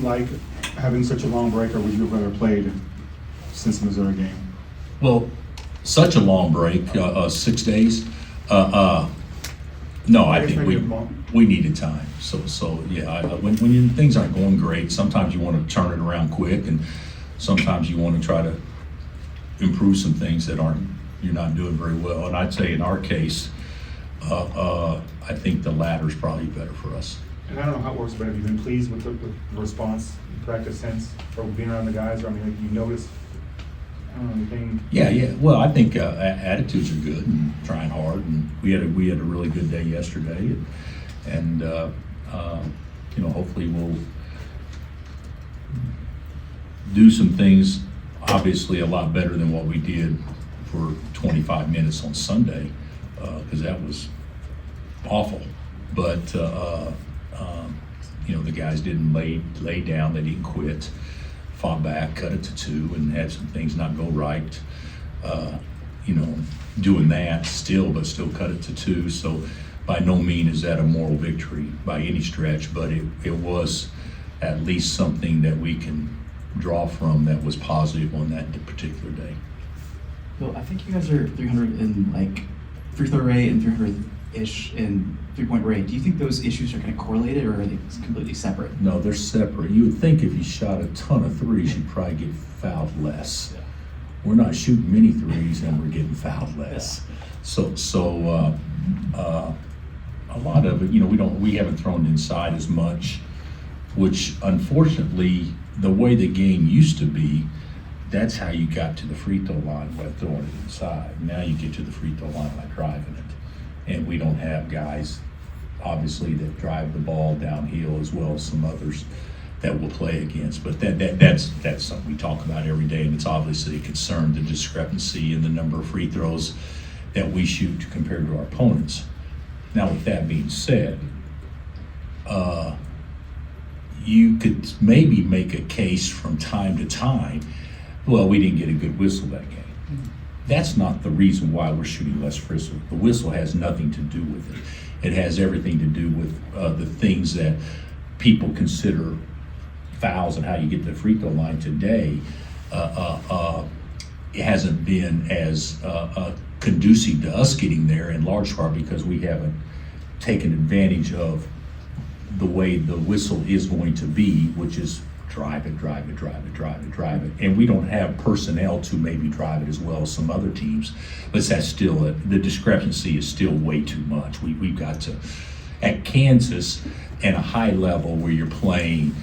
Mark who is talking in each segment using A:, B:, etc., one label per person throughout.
A: like having such a long break, or would you have rather played since the Missouri game?
B: Well, such a long break, 6 days. No, I think we needed time. So yeah, when things aren't going great, sometimes you want to turn it around quick, and sometimes you want to try to improve some things that you're not doing very well. And I'd say in our case, I think the latter is probably better for us.
A: And I don't know how it works, but have you been pleased with the response in practice since, or being around the guys? Or I mean, like, you notice, I don't know, anything?
B: Yeah. Well, I think attitudes are good and trying hard, and we had a really good day yesterday, and hopefully we'll do some things. Obviously, a lot better than what we did for 25 minutes on Sunday, because that was awful. But the guys didn't lay down. They didn't quit. Fought back, cut it to 2, and had some things not go right. Doing that but still cut it to 2. So by no means is that a moral victory by any stretch, but it was at least something that we can draw from that was positive on that particular day.
C: Well, I think you guys are 300 in free throw rate and 300-ish in 3-point rate. Do you think those issues are kind of correlated, or are they completely separate?
B: No, they're separate. You would think if you shot a ton of threes, you'd probably get fouled less.
C: Yeah.
B: We're not shooting many threes, and we're getting fouled less. Yeah. So a lot of it, we haven't thrown inside as much, which unfortunately, the way the game used to be, that's how you got to the free throw line, by throwing it inside. Now you get to the free throw line by driving it. And we don't have guys, obviously, that drive the ball downhill as well as some others that we'll play against. But that's something we talk about every day, and it's obviously a concern, the discrepancy in the number of free throws that we shoot compared to our opponents. Now, with that being said, you could maybe make a case from time to time, well, we didn't get a good whistle that game. That's not the reason why we're shooting less free throws. The whistle has nothing to do with it. It has everything to do with the things that people consider fouls and how you get to the free throw line today. It hasn't been as conducive to us getting there, in large part because we haven't taken advantage of the way the whistle is going to be, which is drive it. And we don't have personnel to maybe drive it as well as some other teams, but that's still, the discrepancy is still way too much. We've got to, at Kansas, at a high level where you're playing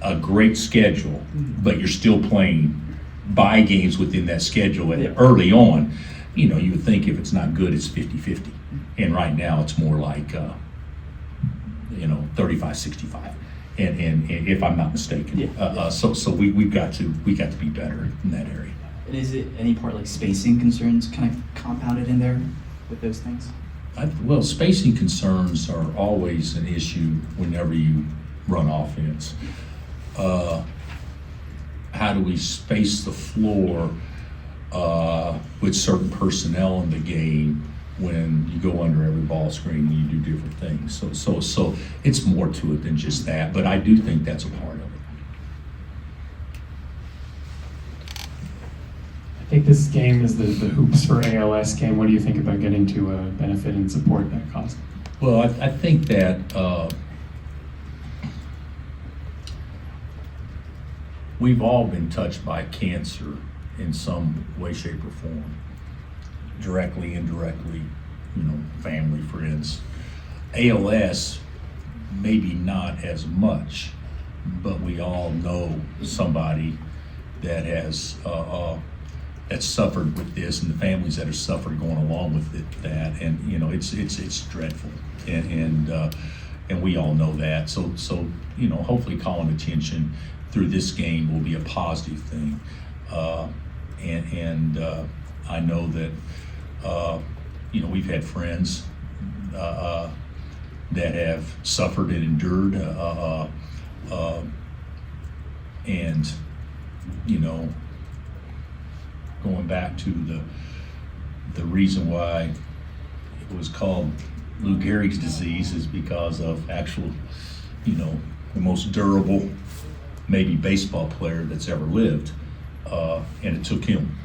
B: a great schedule, but you're still playing bye games within that schedule early on, you would think if it's not good, it's 50-50. And right now it's more like, 35-65. And if I'm not mistaken, so we've got to be better in that area.
C: And is it any part like spacing concerns kind of compounded in there with those things?
B: Well, spacing concerns are always an issue whenever you run offense. How do we space the floor with certain personnel in the game when you go under every ball screen and you do different things? So it's more to it than just that, but I do think that's a part of it.
D: I think this game is the Hoops for ALS game. What do you think about getting to benefit and support that cause?
B: Well, I think that we've all been touched by cancer in some way, shape, or form. Directly, indirectly, family, friends. ALS, maybe not as much, but we all know somebody that has that suffered with this, and the families that have suffered going along with it. It's dreadful, and we all know that. So hopefully calling attention through this game will be a positive thing, and I know that. We've had friends that have suffered and endured, and going back to the reason why it was called Lou Gehrig's disease is because of actual, the most durable maybe baseball player that's ever lived, and it took him.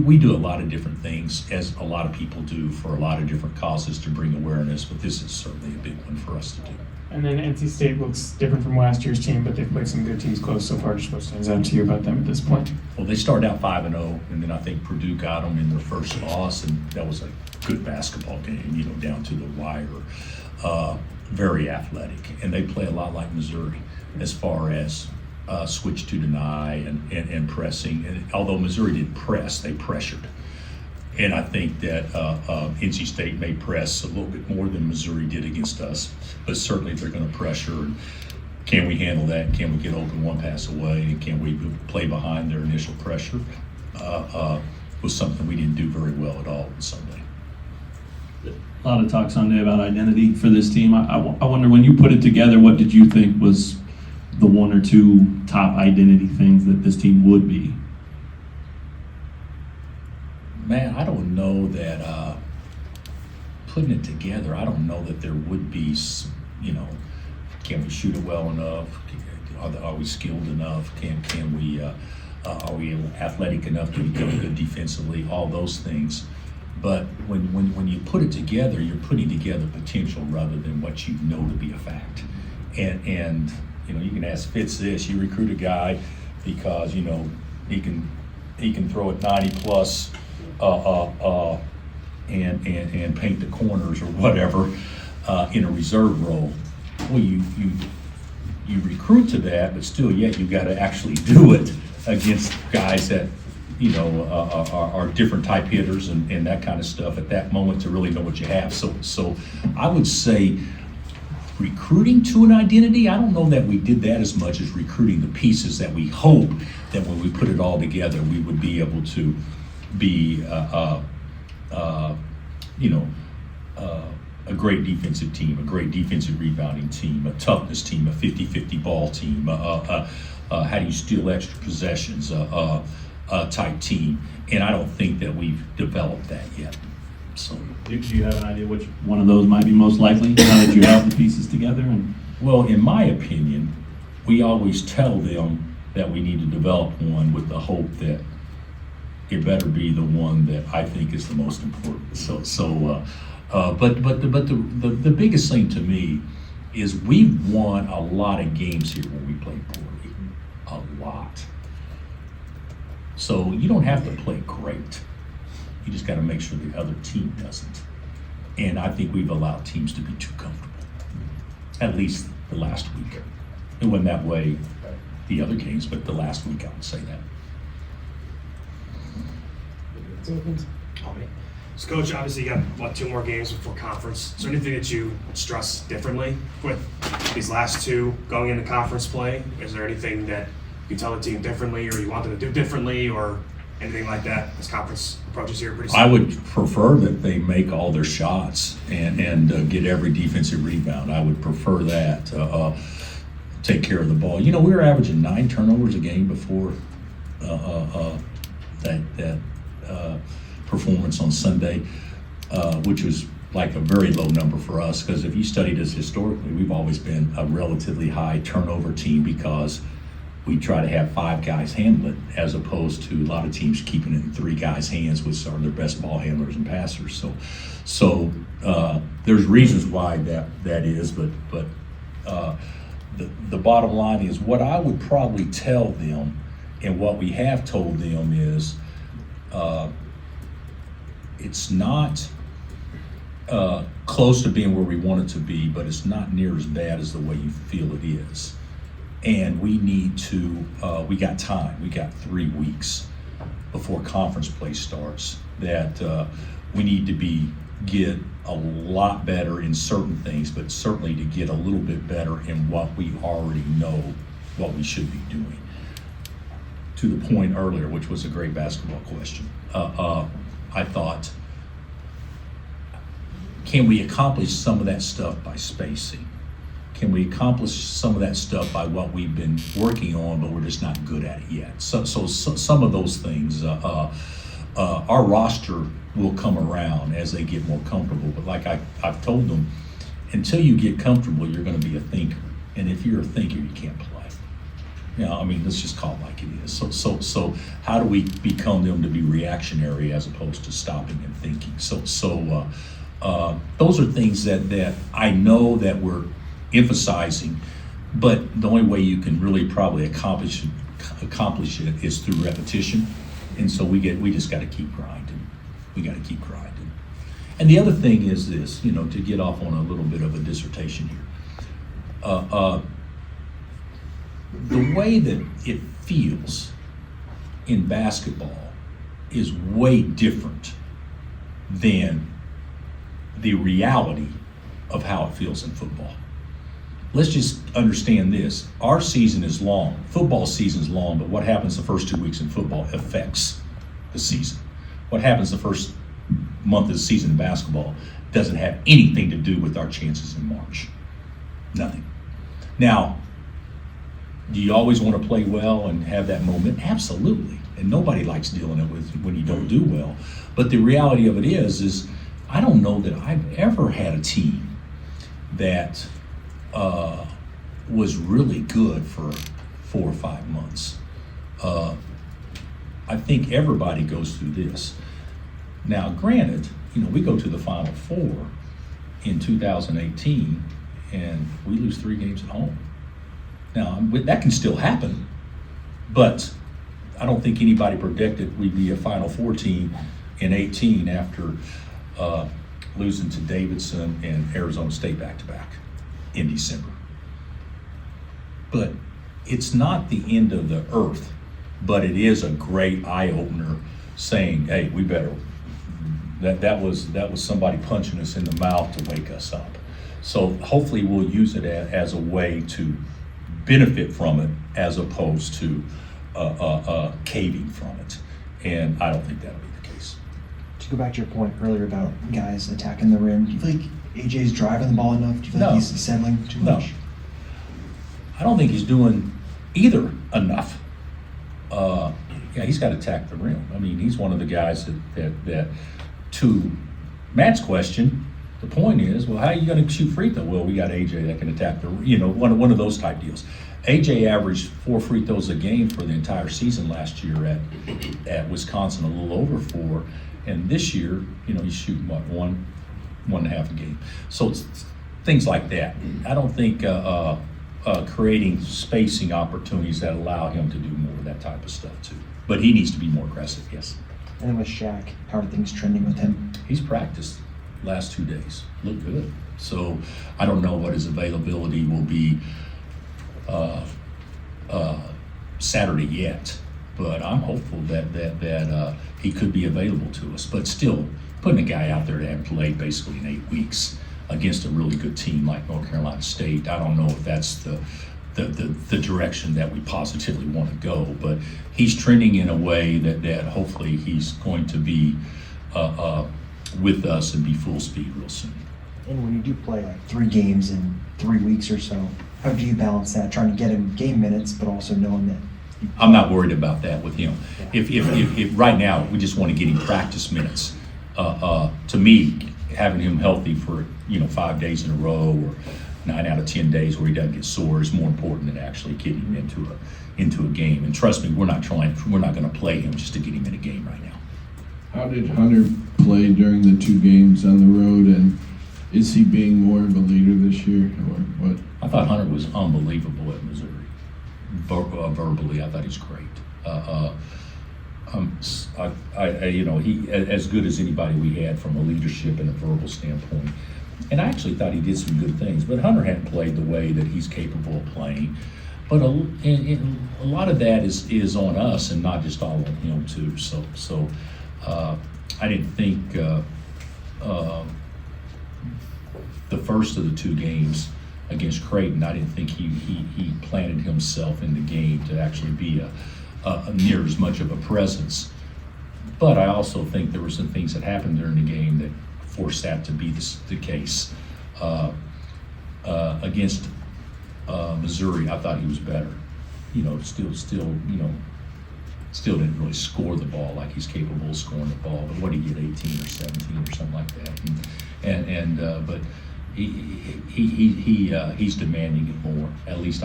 B: We do a lot of different things, as a lot of people do, for a lot of different causes to bring awareness, but this is certainly a big one for us to do.
D: And then NC State looks different from last year's team, but they've played some good teams close so far. Just what stands out to you about them at this point?
B: Well, they started out 5-0, and then I think Purdue got them in their first loss, and that was a good basketball game, down to the wire. Very athletic, and they play a lot like Missouri as far as switch to deny and pressing. And although Missouri didn't press, they pressured. And I think that NC State may press a little bit more than Missouri did against us, but certainly they're going to pressure. And can we handle that? Can we get open one pass away? And can we play behind their initial pressure? Was something we didn't do very well at all on Sunday.
E: A lot of talk Sunday about identity for this team. I wonder, when you put it together, what did you think was the one or two top identity things that this team would be?
B: Man, I don't know that putting it together, I don't know that there would be, can we shoot it well enough? Are we skilled enough? Can we, are we athletic enough to become good defensively? All those things. But when you put it together, you're putting together potential rather than what you know to be a fact. And you can ask Fitz this: you recruit a guy because he can throw it 90 plus and paint the corners or whatever in a reserve role. Well, you recruit to that, but still, yet you got to actually do it against guys that are different type hitters and that kind of stuff at that moment to really know what you have. So I would say recruiting to an identity, I don't know that we did that as much as recruiting the pieces that we hope that when we put it all together, we would be able to be a great defensive team, a great defensive rebounding team, a toughness team, a 50-50 ball team, how do you steal extra possessions, type team. And I don't think that we've developed that yet. So,
E: do you have an idea which one of those might be most likely now that you have the pieces together?
B: Well, in my opinion, we always tell them that we need to develop one with the hope that it better be the one that I think is the most important. But the biggest thing to me is we've won a lot of games here when we played poorly, a lot. So you don't have to play great. You just got to make sure the other team doesn't. And I think we've allowed teams to be too comfortable, at least the last week. It wasn't that way the other games, but the last week I would say that.
F: So, Coach, obviously you got, 2 more games before conference. Is there anything that you stress differently with these last 2 going into conference play? Is there anything that you tell the team differently or you want them to do differently or anything like that as conference approaches here pretty soon?
B: I would prefer that they make all their shots and get every defensive rebound. I would prefer that. Take care of the ball. We were averaging 9 turnovers a game before that performance on Sunday, which was like a very low number for us, because if you studied us historically, we've always been a relatively high turnover team because we try to have 5 guys handle it, as opposed to a lot of teams keeping it in 3 guys' hands, which are their best ball handlers and passers. So there's reasons why that is, but the bottom line is what I would probably tell them, and what we have told them is it's not close to being where we want it to be, but it's not near as bad as the way you feel it is. And we need to, we got time. We got 3 weeks before conference play starts that we need to get a lot better in certain things, but certainly to get a little bit better in what we already know what we should be doing. To the point earlier, which was a great basketball question, I thought, can we accomplish some of that stuff by spacing? Can we accomplish some of that stuff by what we've been working on, but we're just not good at it yet? So some of those things, our roster will come around as they get more comfortable. But like I've told them, until you get comfortable, you're going to be a thinker. And if you're a thinker, you can't play. You know, I mean, let's just call it like it is. So how do we become them to be reactionary as opposed to stopping and thinking? Those are things that I know that we're emphasizing, but the only way you can really probably accomplish it is through repetition. And so we just got to keep grinding. We got to keep grinding. And the other thing is this, you know, to get off on a little bit of a dissertation here. The way that it feels in basketball is way different than the reality of how it feels in football. Let's just understand this. Our season is long. Football season is long, but what happens the first 2 weeks in football affects the season. What happens the first month of the season in basketball doesn't have anything to do with our chances in March. Nothing. Now, do you always want to play well and have that moment? Absolutely. And nobody likes dealing with when you don't do well. But the reality of it is I don't know that I've ever had a team that was really good for 4 or 5 months. I think everybody goes through this. Now, granted, you know, we go to the Final Four in 2018 and we lose 3 games at home. Now, that can still happen, but I don't think anybody predicted we'd be a Final Four team in 18 after losing to Davidson and Arizona State back-to-back in December. But it's not the end of the earth, but it is a great eye-opener saying, hey, we better, that was somebody punching us in the mouth to wake us up. So hopefully we'll use it as a way to benefit from it as opposed to caving from it. And I don't think that'll be the case.
G: To go back to your point earlier about guys attacking the rim, do you feel like AJ's driving the ball enough? Do you feel like he's settling too much?
B: I don't think he's doing either enough. Yeah, he's got to attack the rim. I mean, he's one of the guys that to Matt's question, the point is, well, how are you going to shoot free throw? Well, we got AJ that can attack the, you know, one of those type deals. AJ averaged 4 free throws a game for the entire season last year at Wisconsin, a little over 4, and this year, you know, he's shooting what, 1.5 a game. So it's things like that. I don't think creating spacing opportunities that allow him to do more of that type of stuff too. But he needs to be more aggressive, yes.
G: And then with Shaq, how are things trending with him?
B: He's practiced last 2 days, looked good. So I don't know what his availability will be Saturday yet, but I'm hopeful that he could be available to us. But still, putting a guy out there that hadn't played basically in 8 weeks against a really good team like North Carolina State, I don't know if that's the direction that we positively want to go. But he's trending in a way that hopefully he's going to be with us and be full speed real soon.
G: And when you do play like 3 games in 3 weeks or so, how do you balance that, trying to get him game minutes, but also knowing that?
B: I'm not worried about that with him. If right now we just want to get him practice minutes, to me, having him healthy for 5 days in a row or 9 out of 10 days where he doesn't get sore is more important than actually getting him into a game. And trust me, we're not going to play him just to get him in a game right now.
H: How did Hunter play during the 2 games on the road, and is he being more of a leader this year, or what?
B: I thought Hunter was unbelievable at Missouri. Verbally, I thought he's great. He as good as anybody we had from a leadership and a verbal standpoint. And I actually thought he did some good things, but Hunter hadn't played the way that he's capable of playing. But a lot of that is on us and not just all on him too. So I didn't think the first of the 2 games against Creighton, I didn't think he planted himself in the game to actually be a near as much of a presence. But I also think there were some things that happened during the game that forced that to be the case. Against Missouri, I thought he was better. Still didn't really score the ball like he's capable of scoring the ball. But what did he get, 18 or 17 or something like that? But he's demanding it more. At least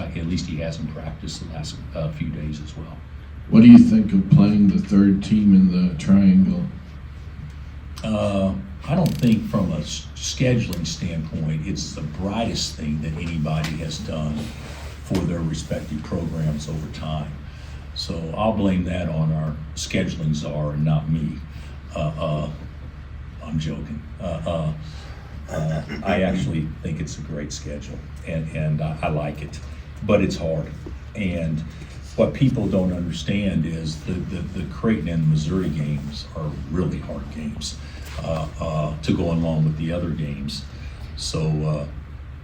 B: he has in practice the last few days as well.
H: What do you think of playing the third team in the triangle?
B: I don't think from a scheduling standpoint, it's the brightest thing that anybody has done for their respective programs over time. So I'll blame that on our scheduling czar and not me. I'm joking. I actually think it's a great schedule, and I like it, but it's hard. And what people don't understand is the Creighton and Missouri games are really hard games to go along with the other games. So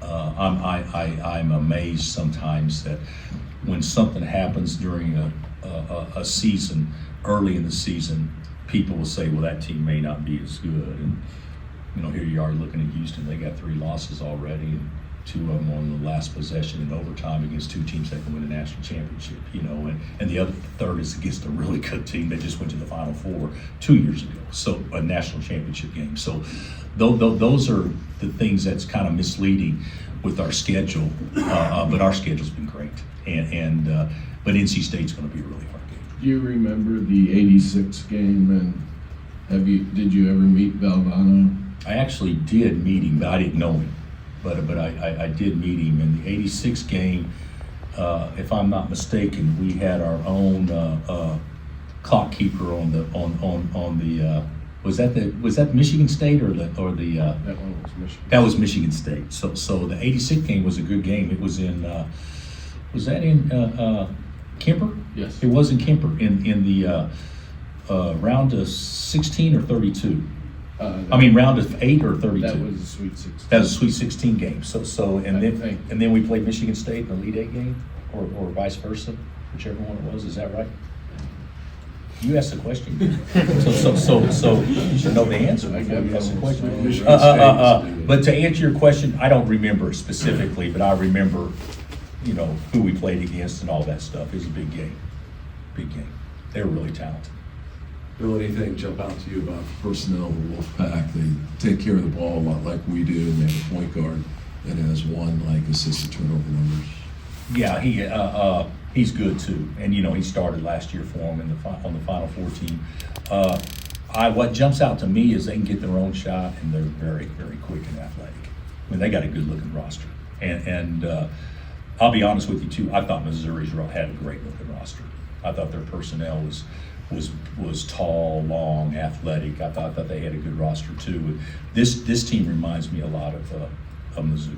B: I'm amazed sometimes that when something happens during a season, early in the season, people will say, well, that team may not be as good. And here you are looking at Houston, they got 3 losses already, and 2 of them on the last possession in overtime against 2 teams that can win a national championship, and the other third is against a really good team that just went to the Final Four 2 years ago, so a national championship game. So those are the things that's kind of misleading with our schedule, but our schedule's been great, but NC State's going to be a really hard game.
H: Do you remember the '86 game, and did you ever meet Valvano?
B: I actually did meet him, but I didn't know him. But I did meet him in the '86 game. If I'm not mistaken, we had our own clock keeper on the. Was that Michigan State or the?
H: That one was Michigan.
B: That was Michigan State. So the '86 game was a good game. It was in. Was that in Kemper?
H: Yes.
B: It was in Kemper in the round of 16 or 32. Round of 8 or 32.
H: That was a Sweet 16.
B: That was a Sweet 16 game. And then we played Michigan State in the Elite 8 game, or vice versa, whichever one it was. Is that right? You asked the question. So you should know the answer before you ask the question.
H: Michigan State.
B: But to answer your question, I don't remember it specifically, but I remember, who we played against and all that stuff. It was a big game. Big game. They were really talented.
I: Bill, anything jump out to you about the personnel of the Wolfpack? They take care of the ball a lot like we do, and they have a point guard that has 1 assist to turnover numbers.
B: Yeah, he's good too, and he started last year for him on the Final Four team. What jumps out to me is they can get their own shot, and they're very, very quick and athletic. They got a good looking roster, and I'll be honest with you too. I thought Missouri's had a great looking roster. I thought their personnel was tall, long, athletic. I thought they had a good roster too. This team reminds me a lot of Mizzou.